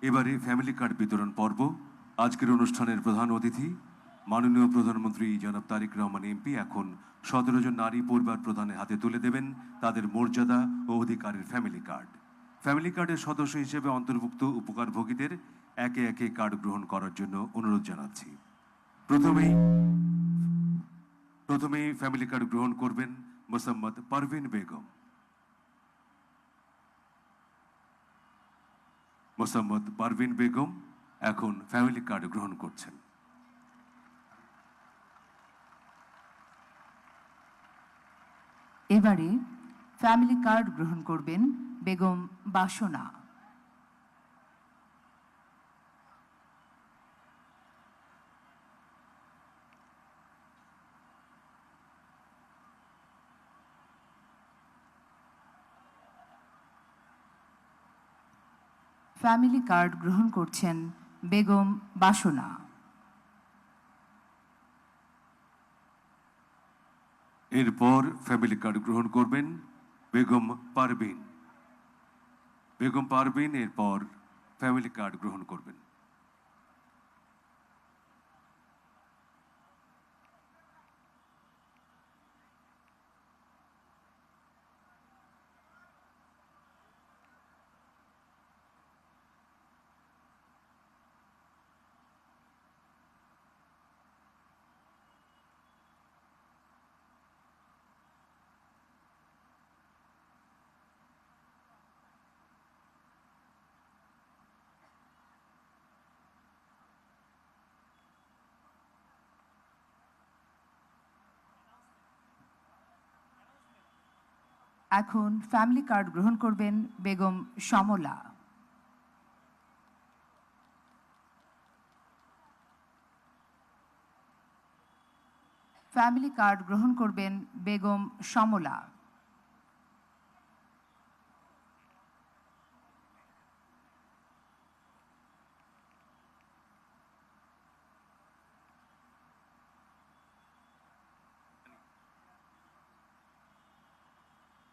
এবারে family card বিতরণ পর্ব। আজকের অনুষ্ঠানের প্রধান অতিথি মাননীয় প্রধানমন্ত্রী জনাব তারেক রহমান এমপি এখন ১৭ জন নারী পরিবার প্রধানের হাতে তুলে দেবেন তাদের মর্যাদা ও অধিকারের ফ্যামিলি কার্ড। ফ্যামিলি কার্ডের সদস্য হিসেবে অন্তর্ভুক্ত উপকারভোগীদের একে একে কার্ড গ্রহণ করার জন্য অনুরোধ জানাচ্ছি। প্রথমেই ফ্যামিলি কার্ড গ্রহণ করবেন মোসাম্মদ পারভিন বেগম। মোসাম্মদ পারভিন বেগম এখন ফ্যামিলি কার্ড গ্রহণ করছেন। এবারে ফ্যামিলি কার্ড গ্রহণ করবেন বেগম বাসনা। ফ্যামিলি কার্ড গ্রহণ করছেন বেগম বাসনা। এরপর ফ্যামিলি কার্ড গ্রহণ করবেন বেগম পারভিন। বেগম পারভিন এরপর ফ্যামিলি কার্ড গ্রহণ করবেন। এখন ফ্যামিলি কার্ড গ্রহণ করবেন বেগম সমলা। ফ্যামিলি কার্ড গ্রহণ করবেন বেগম সমলা।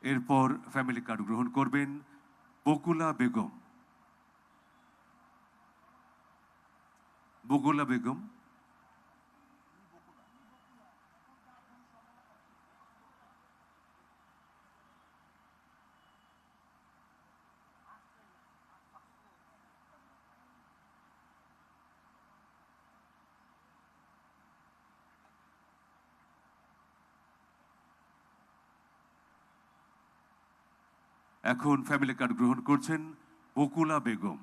এরপর ফ্যামিলি কার্ড গ্রহণ করবেন বকুলা বেগম। বকুলা বেগম এখন ফ্যামিলি কার্ড গ্রহণ করছেন বকুলা বেগম।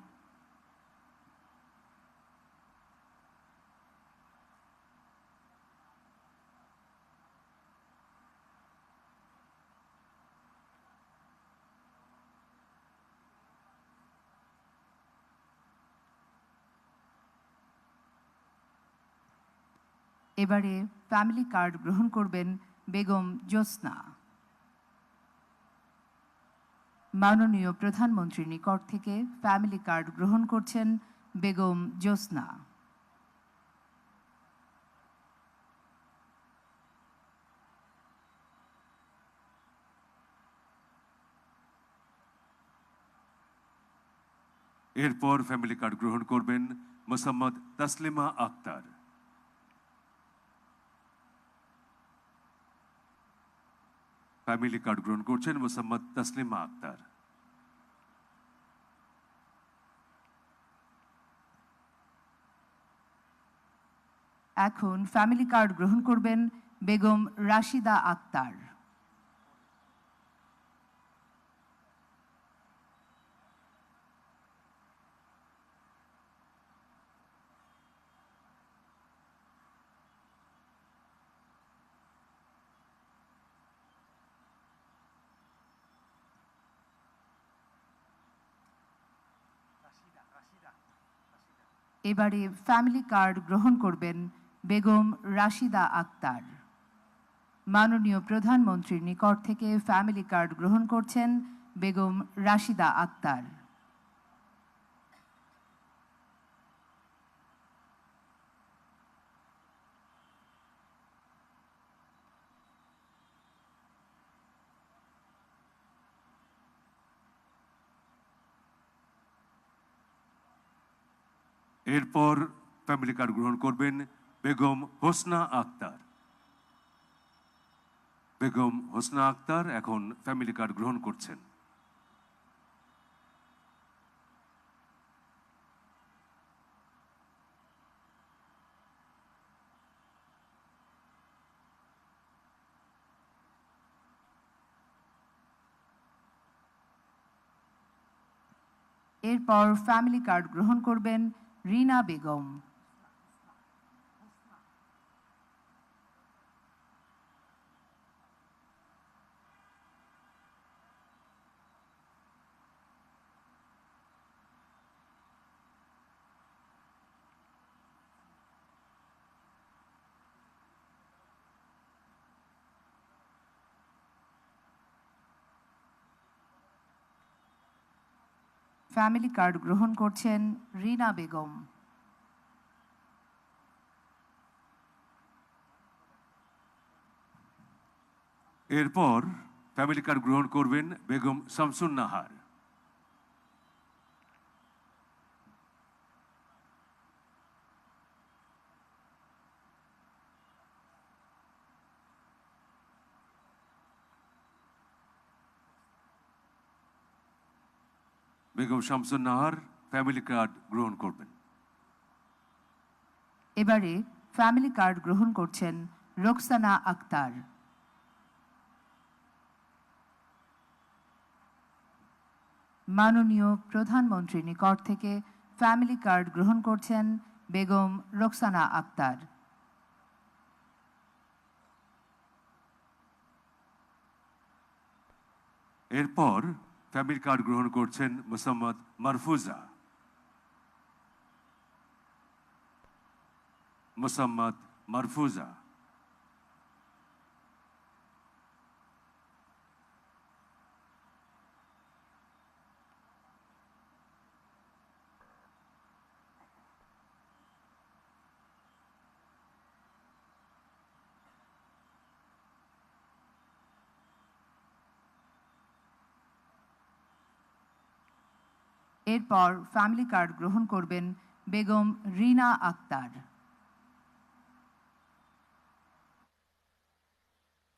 এবারে ফ্যামিলি কার্ড গ্রহণ করবেন বেগম জ্যোৎস্না। মাননীয় প্রধানমন্ত্রীর নিকট থেকে ফ্যামিলি কার্ড গ্রহণ করছেন বেগম জ্যোৎস্না। এরপর ফ্যামিলি কার্ড গ্রহণ করবেন মোসাম্মদ তাসলিমা আক্তার। ফ্যামিলি কার্ড গ্রহণ করছেন মোসাম্মদ তাসলিমা আক্তার। এখন ফ্যামিলি কার্ড গ্রহণ করবেন বেগম রাশিদা আক্তার। এবারে ফ্যামিলি কার্ড গ্রহণ করবেন বেগম রাশিদা আক্তার। মাননীয় প্রধানমন্ত্রীর নিকট থেকে ফ্যামিলি কার্ড গ্রহণ করছেন বেগম রাশিদা আক্তার। এরপর ফ্যামিলি কার্ড গ্রহণ করবেন বেগম হোসনা আক্তার। বেগম হোসনা আক্তার এখন ফ্যামিলি কার্ড গ্রহণ করছেন। এরপর ফ্যামিলি কার্ড গ্রহণ করবেন রিনা বেগম। ফ্যামিলি কার্ড গ্রহণ করছেন রিনা বেগম। এরপর ফ্যামিলি কার্ড গ্রহণ করবেন বেগম শামসুন নাহার। বেগম শামসুন নাহার ফ্যামিলি কার্ড গ্রহণ করবেন। এবারে ফ্যামিলি কার্ড গ্রহণ করছেন রোকসানা আক্তার। মাননীয় প্রধানমন্ত্রীর নিকট থেকে ফ্যামিলি কার্ড গ্রহণ করছেন বেগম রোকসানা আক্তার। এরপর ফ্যামিলি কার্ড গ্রহণ করছেন মোসাম্মদ মারফুজা। মোসাম্মদ মারফুজা। এরপর ফ্যামিলি কার্ড গ্রহণ করবেন বেগম রিনা আক্তার।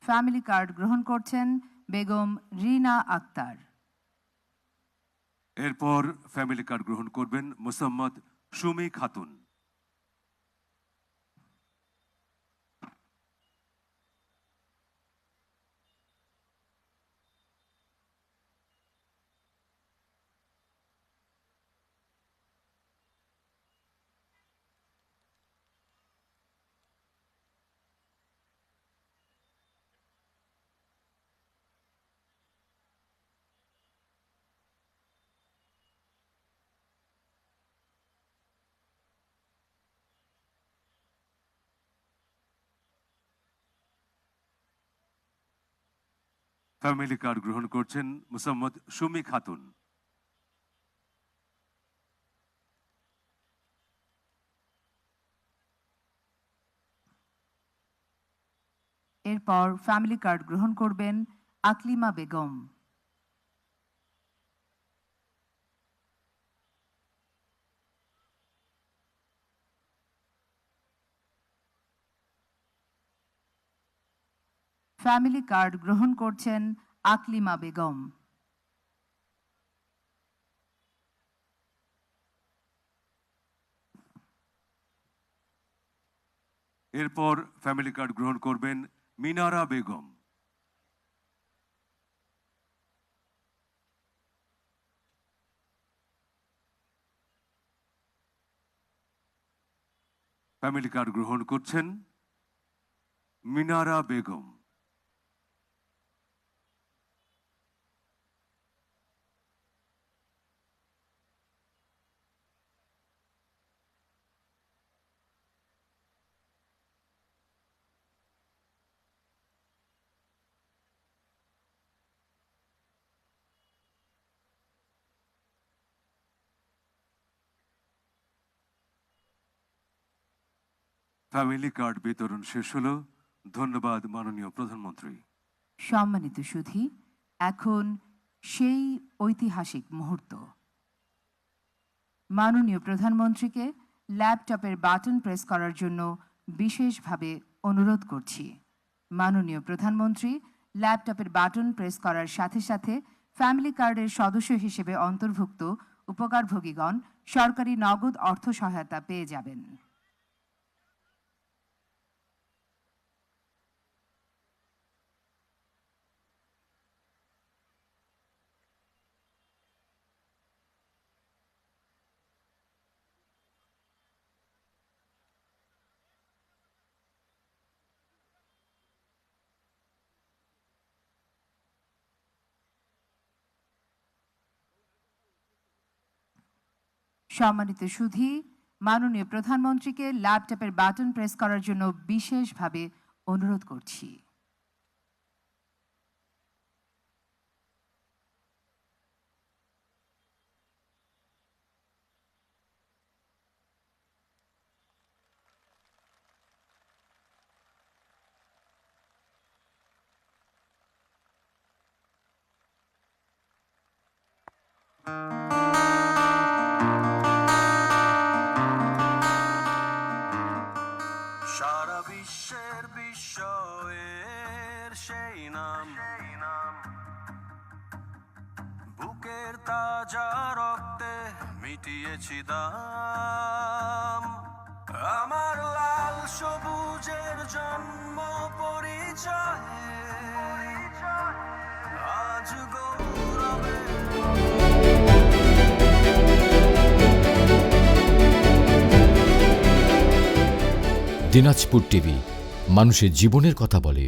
ফ্যামিলি কার্ড গ্রহণ করছেন বেগম রিনা আক্তার। এরপর ফ্যামিলি কার্ড গ্রহণ করবেন মোসাম্মদ সুমি খাতুন। ফ্যামিলি কার্ড গ্রহণ করছেন মোসাম্মদ সুমি খাতুন। এরপর ফ্যামিলি কার্ড গ্রহণ করবেন আকলিমা বেগম। ফ্যামিলি কার্ড গ্রহণ করছেন আকলিমা বেগম। এরপর ফ্যামিলি কার্ড গ্রহণ করবেন মিনারা বেগম। ফ্যামিলি কার্ড গ্রহণ করছেন মিনারা বেগম। ফ্যামিলি কার্ড বিতরণ শেষ হলো। ধন্যবাদ মাননীয় প্রধানমন্ত্রী। সম্মানিত সুধী, এখন সেই ঐতিহাসিক মুহূর্ত। মাননীয় প্রধানমন্ত্রীকে ল্যাপটপের বাটন প্রেস করার জন্য বিশেষভাবে অনুরোধ করছি। মাননীয় প্রধানমন্ত্রী ল্যাপটপের বাটন প্রেস করার সাথে সাথে ফ্যামিলি কার্ডের সদস্য হিসেবে অন্তর্ভুক্ত উপকারভোগীগণ সরকারি নগদ অর্থ সহায়তা পেয়ে যাবেন। সম্মানিত সুধী, মাননীয় প্রধানমন্ত্রীকে ল্যাপটপের বাটন প্রেস করার জন্য বিশেষভাবে অনুরোধ করছি। সারা বিশ্বের বিস্ময়ের সেই নাম, বুকের তাজা রক্তে মিটিয়েছি দাম। আমার লাল সবুজের জন্ম পরিচয়ে আজ গৌরবে দিনাজপুর টিভি, মানুষের জীবনের কথা বলে।